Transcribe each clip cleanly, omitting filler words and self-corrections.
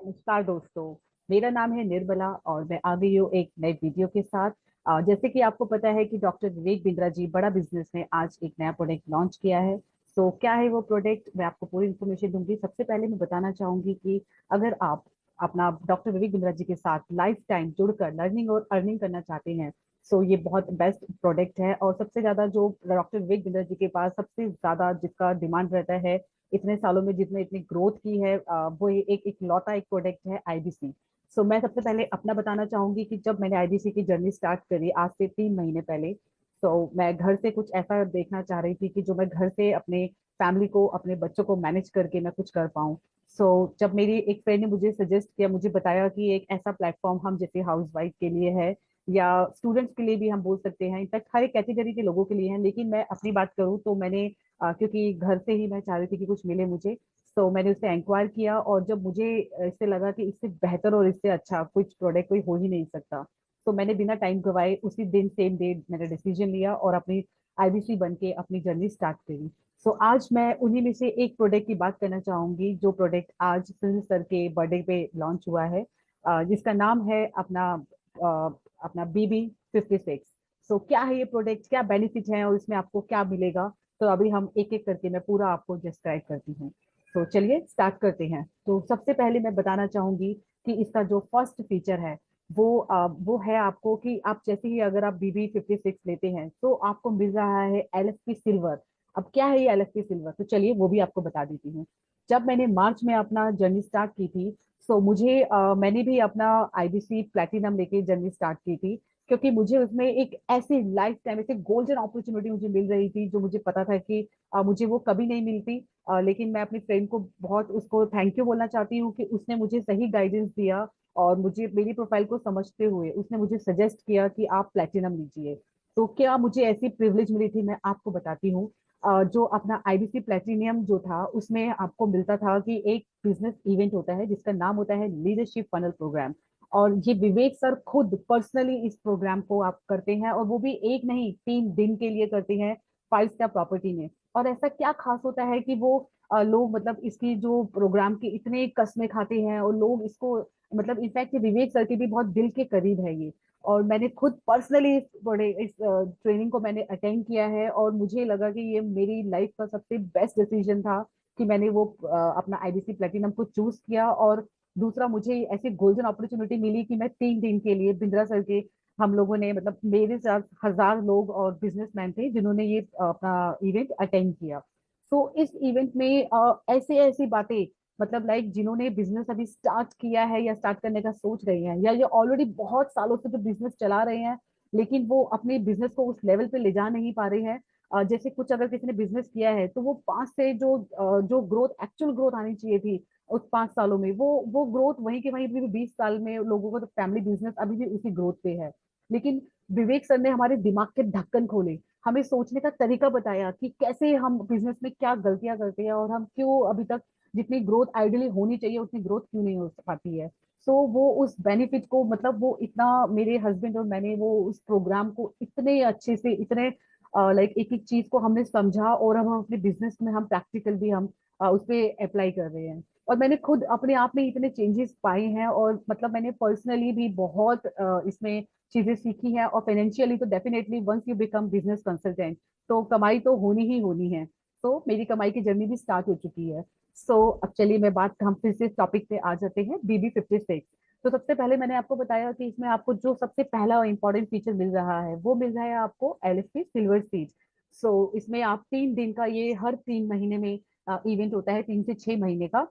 नमस्कार दोस्तों। मेरा नाम है निर्मला और मैं आ गई हूँ एक नए वीडियो के साथ। जैसे कि आपको पता है कि डॉक्टर विवेक बिंद्रा जी बड़ा बिजनेस ने आज एक नया प्रोडक्ट लॉन्च किया है। तो क्या है वो प्रोडक्ट, मैं आपको पूरी इन्फॉर्मेशन दूंगी। सबसे पहले मैं बताना चाहूंगी कि अगर आप अपना डॉक्टर विवेक बिंद्रा जी के साथ लाइफ टाइम जुड़कर लर्निंग और अर्निंग करना चाहते हैं, सो ये बहुत बेस्ट प्रोडक्ट है। और सबसे ज्यादा जो डॉक्टर विवेक बिंद्रा जी के पास सबसे ज्यादा जिसका डिमांड रहता है इतने सालों में, जितने इतनी ग्रोथ की है, वो एक लौता एक प्रोडक्ट है आईबीसी। सो मैं सबसे पहले अपना बताना चाहूंगी कि जब मैंने आईबीसी की जर्नी स्टार्ट करी आज से 3 महीने पहले, तो मैं घर से कुछ ऐसा देखना चाह रही थी कि जो मैं घर से अपने फैमिली को, अपने बच्चों को मैनेज करके मैं कुछ कर पाऊँ। सो जब मेरी एक फ्रेंड ने मुझे सजेस्ट किया, मुझे बताया कि एक ऐसा प्लेटफॉर्म हम जैसे हाउस वाइफ के लिए है, या स्टूडेंट्स के लिए भी हम बोल सकते हैं, इनफैक्ट हर एक कैटेगरी के लोगों के लिए है। लेकिन मैं अपनी बात करूँ तो मैंने क्योंकि घर से ही मैं चाह रही थी कि कुछ मिले मुझे, तो मैंने उससे इंक्वायर किया। और जब मुझे इससे लगा कि इससे बेहतर और इससे अच्छा कुछ प्रोडक्ट कोई हो ही नहीं सकता, तो मैंने बिना टाइम गवाए उसी दिन सेम डे मैंने डिसीजन लिया और अपनी आईबीसी बन के अपनी जर्नी स्टार्ट करी। सो आज मैं उन्हीं में से एक प्रोडक्ट की बात करना चाहूंगी, जो प्रोडक्ट आज सुनील सर के बर्थडे पे लॉन्च हुआ है, जिसका नाम है अपना BB56। सो क्या है ये प्रोडक्ट, क्या बेनिफिट है और इसमें आपको क्या मिलेगा, तो अभी हम एक एक करके मैं पूरा आपको डिस्क्राइब करती हूँ। तो चलिए स्टार्ट करते हैं। तो सबसे पहले मैं बताना चाहूंगी कि इसका जो फर्स्ट फीचर है वो है आपको कि आप जैसे ही अगर आप BB56 लेते हैं तो आपको मिल रहा है LFP सिल्वर। अब क्या है ये LFP सिल्वर, तो चलिए वो भी आपको बता देती हूँ। जब मैंने मार्च में अपना जर्नी स्टार्ट की थी, तो मैंने भी अपना आईबीसी प्लेटिनम लेके जर्नी स्टार्ट की थी, क्योंकि मुझे उसमें एक ऐसी लाइफ टाइम ऐसे गोल्डन अपॉर्चुनिटी मुझे मिल रही थी, जो मुझे पता था कि मुझे वो कभी नहीं मिलती। लेकिन मैं अपनी फ्रेंड को बहुत उसको थैंक यू बोलना चाहती हूँ कि उसने मुझे सही गाइडेंस दिया, और मुझे मेरी प्रोफाइल को समझते हुए उसने मुझे सजेस्ट किया कि आप प्लेटिनम लीजिए। तो क्या मुझे ऐसी प्रिविलेज मिली थी, मैं आपको बताती हूँ। जो अपना आईबीसी प्लेटिनियम जो था, उसमें आपको मिलता था कि एक बिजनेस इवेंट होता है जिसका नाम होता है लीडरशिप फनल प्रोग्राम। और ये विवेक सर खुद पर्सनली इस प्रोग्राम को आप करते हैं, और वो भी एक नहीं 3 दिन के लिए करते हैं, 5 स्टार प्रॉपर्टी में। और ऐसा क्या खास होता है कि वो लोग मतलब इसकी जो प्रोग्राम की इतने कस्में खाते हैं, और लोग इसको मतलब इनफैक्ट विवेक सर के भी बहुत दिल के करीब है ये। और मैंने खुद पर्सनली इस ट्रेनिंग को मैंने अटेंड किया है, और मुझे लगा कि ये मेरी लाइफ का सबसे बेस्ट डिसीजन था कि मैंने वो अपना आईबीसी प्लेटिनम को चूज किया। और दूसरा, मुझे ऐसी गोल्डन अपॉर्चुनिटी मिली कि मैं 3 दिन के लिए बिंद्रा सर के, हम लोगों ने मतलब मेरे साथ 1000 लोग और बिजनेसमैन थे जिन्होंने ये अपना इवेंट अटेंड किया। तो इस इवेंट में ऐसे ऐसी बातें, मतलब लाइक जिन्होंने बिजनेस अभी स्टार्ट किया है या स्टार्ट करने का सोच रहे हैं, या ये ऑलरेडी बहुत सालों से जो बिजनेस चला रहे हैं, लेकिन वो अपने बिजनेस को उस लेवल पे ले जा नहीं पा रहे हैं। जैसे कुछ अगर किसी ने बिजनेस किया है तो वो 5 से जो ग्रोथ, एक्चुअल ग्रोथ आनी चाहिए थी उस 5 सालों में, वो ग्रोथ वहीं के वहीं अभी भी 20 साल में लोगों को, तो फैमिली बिजनेस अभी भी उसी ग्रोथ पे है। लेकिन विवेक सर ने हमारे दिमाग के ढक्कन खोले, हमें सोचने का तरीका बताया कि कैसे हम बिजनेस में क्या गलतियां करते हैं, और हम क्यों अभी तक जितनी ग्रोथ आइडियली होनी चाहिए उतनी ग्रोथ क्यों नहीं हो पाती है। सो वो उस बेनिफिट को, मतलब वो इतना, मेरे हस्बैंड और मैंने वो उस प्रोग्राम को इतने अच्छे से, इतने लाइक एक एक चीज को हमने समझा, और हम अपने बिजनेस में हम प्रैक्टिकल भी हम उस पर अप्लाई कर रहे हैं। और मैंने खुद अपने आप में इतने चेंजेस पाए हैं, और मतलब मैंने पर्सनली भी बहुत इसमें चीजें सीखी हैं। और फाइनेंशियली तो definitely once you become business consultant, तो कमाई तो होनी ही होनी है। तो मेरी कमाई की जर्नी भी स्टार्ट हो चुकी है। अब चलिए मैं बात, हम फिर से टॉपिक पे आ जाते हैं, BB56। तो सबसे पहले मैंने आपको बताया कि इसमें आपको जो सबसे पहला और इम्पोर्टेंट फीचर मिल रहा है, वो मिल रहा है आपको LFP सिल्वर सीट। इसमें आप 3 दिन का, ये हर 3 महीने में इवेंट होता है, 3 से 6 महीने का।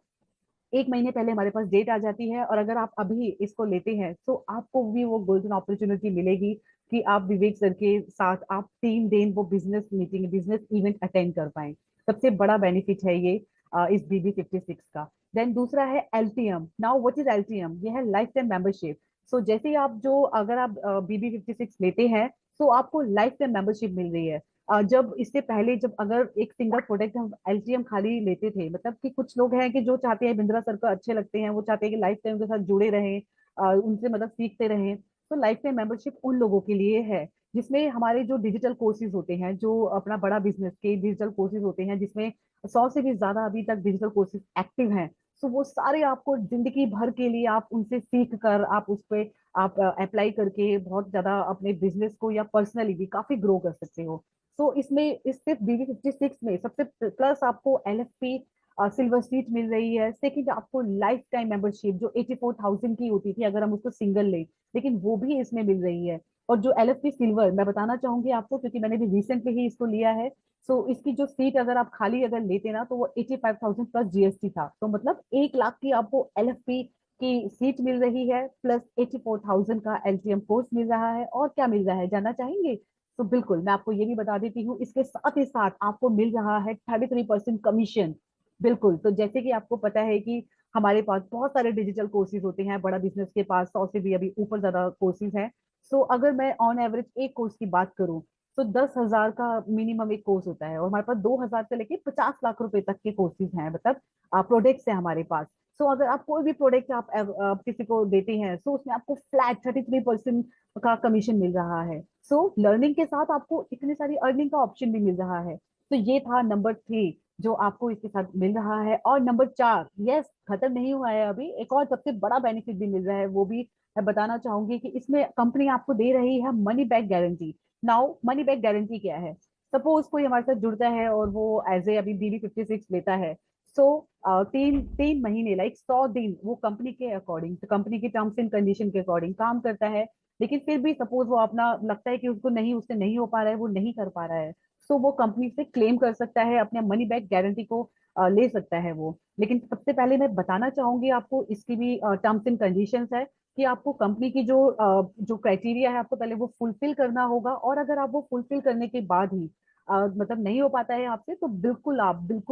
1 महीने पहले हमारे पास डेट आ जाती है, और अगर आप अभी इसको लेते हैं तो आपको भी वो गोल्डन अपॉर्चुनिटी मिलेगी कि आप विवेक सर के साथ आप 3 दिन वो business meeting, business event attend कर पाए। सबसे बड़ा बेनिफिट है ये इस BB56 का। देन दूसरा है LTM। Now what is LTM? ये है लाइफ टाइम मेंबरशिप। जैसे ही आप जो अगर आप BB56 लेते हैं, तो आपको लाइफ टाइम मेंबरशिप मिल रही है। जब इससे पहले, जब अगर एक सिंगल प्रोडक्ट हम LTM खाली लेते थे, मतलब कि कुछ लोग हैं कि जो चाहते हैं बिंद्रा सर को अच्छे लगते हैं, वो चाहते हैं कि लाइफ टाइम के साथ जुड़े रहें, उनसे मतलब सीखते रहें। तो लाइफ टाइम मेंबरशिप उन लोगों के लिए है, जिसमें हमारे जो डिजिटल कोर्सेज होते हैं, जो अपना बड़ा बिजनेस के डिजिटल कोर्सेज होते हैं, जिसमें 100 से भी ज्यादा अभी तक डिजिटल कोर्सेज एक्टिव हैं, सो वो सारे आपको जिंदगी भर के लिए आप उनसे सीख कर आप उस पे आप अप्लाई करके बहुत ज्यादा अपने बिजनेस को या पर्सनली भी काफी ग्रो कर सकते हो। सो इसमें इस सिर्फ BV56 में सबसे प्लस आपको LFP सिल्वर सीट मिल रही है। सेकंड, आपको लाइफ टाइम मेंबरशिप जो 84,000 की होती थी अगर हम उसको सिंगल ले, लेकिन वो भी इसमें मिल रही है। और जो LFP सिल्वर मैं बताना चाहूंगी आपको, क्योंकि मैंने भी रिसेंटली ही इसको लिया है। सो इसकी जो सीट अगर आप खाली अगर लेते ना तो वो 85,000 प्लस GST था, तो मतलब 1 लाख की आपको LFP की सीट मिल रही है, प्लस 84,000 का LTM कोर्स मिल रहा है। और क्या मिल रहा है जानना चाहेंगे? तो बिल्कुल मैं आपको ये भी बता देती हूँ, इसके साथ ही साथ आपको मिल रहा है 33% कमीशन। बिल्कुल, तो जैसे कि आपको पता है कि हमारे पास बहुत सारे डिजिटल कोर्सेज होते हैं, बड़ा बिजनेस के पास 100 से भी अभी ऊपर ज्यादा कोर्सेज हैं। सो अगर मैं ऑन एवरेज एक कोर्स की बात करूं तो 10,000 का मिनिमम एक कोर्स होता है, और हमारे पास 2,000 से लेके 50 लाख रुपए तक के कोर्सेज हैं, मतलब प्रोडक्ट्स है हमारे पास। सो अगर आप कोई भी प्रोडक्ट आप किसी को देते हैं, सो उसमें आपको फ्लैट 33% का कमीशन मिल रहा है। सो लर्निंग के साथ आपको इतनी सारी अर्निंग का ऑप्शन भी मिल रहा है। तो ये था नंबर 3 जो आपको इसके साथ मिल रहा है। और नंबर 4, यस, खत्म नहीं हुआ है अभी, एक और सबसे बड़ा बेनिफिट भी मिल रहा है, वो भी मैं बताना चाहूंगी कि इसमें कंपनी आपको दे रही है money back guarantee. Now money back guarantee क्या है? सपोज कोई हमारे साथ जुड़ता है और वो एज ए अभी BV56 लेता है। सो तीन तीन महीने लाइक 100 दिन वो कंपनी के अकॉर्डिंग, कंपनी की टर्म्स एंड कंडीशन के अकॉर्डिंग काम करता है। लेकिन फिर भी सपोज वो अपना लगता है कि उसको नहीं, उससे नहीं हो पा रहा है, वो नहीं कर पा रहा है, तो वो कंपनी से क्लेम कर सकता है, अपने मनी बैक गारंटी को ले सकता है वो। लेकिन सबसे पहले मैं बताना चाहूंगी आपको इसकी भी टर्म्स एंड कंडीशंस है कि आपको कंपनी की जो क्राइटेरिया है आपको पहले वो फुलफिल करना होगा। और अगर आप वो फुलफिल करने के बाद ही मतलब नहीं हो पाता है आपसे, तो बिल्कुल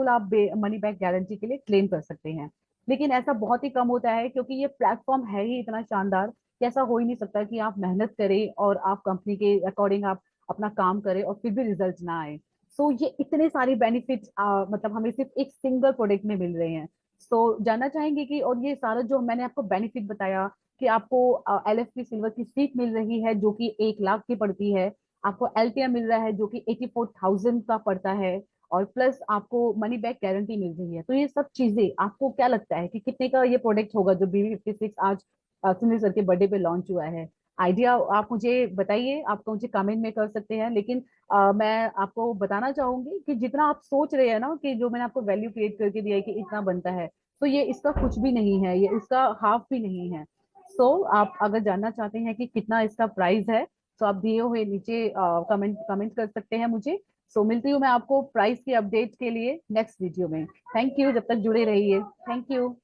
आप मनी बैक गारंटी के लिए क्लेम कर सकते हैं। लेकिन ऐसा बहुत ही कम होता है, क्योंकि ये प्लेटफॉर्म है ही इतना शानदार कि ऐसा हो ही नहीं सकता कि आप मेहनत करें और आप कंपनी के अकॉर्डिंग आप अपना काम करें और फिर भी रिजल्ट ना आए। सो ये इतने सारे बेनिफिट्स मतलब हमें सिर्फ एक सिंगल प्रोडक्ट में मिल रहे हैं। सो जानना चाहेंगे कि, और ये सारा जो मैंने आपको बेनिफिट बताया कि आपको LFP सिल्वर की सीट मिल रही है जो कि 1 लाख की पड़ती है, आपको LTM मिल रहा है जो कि 84,000 का पड़ता है, और प्लस आपको मनी बैक गारंटी मिल रही है। तो ये सब चीजें आपको क्या लगता है कि कितने का ये प्रोडक्ट होगा जो BV56 आज सुनील सर के बर्थडे पे लॉन्च हुआ है? आइडिया आप मुझे बताइए, आप मुझे कमेंट में कर सकते हैं। लेकिन मैं आपको बताना चाहूंगी कि जितना आप सोच रहे हैं ना कि जो मैंने आपको वैल्यू क्रिएट करके दिया है कि इतना बनता है, तो ये इसका कुछ भी नहीं है, ये इसका हाफ भी नहीं है। आप अगर जानना चाहते हैं कि कितना इसका प्राइस है, तो आप दिए हुए नीचे कमेंट कमेंट कर सकते हैं मुझे। मिलती हूँ मैं आपको प्राइस की अपडेट के लिए नेक्स्ट वीडियो में। थैंक यू, जब तक जुड़े रहिए। Thank you.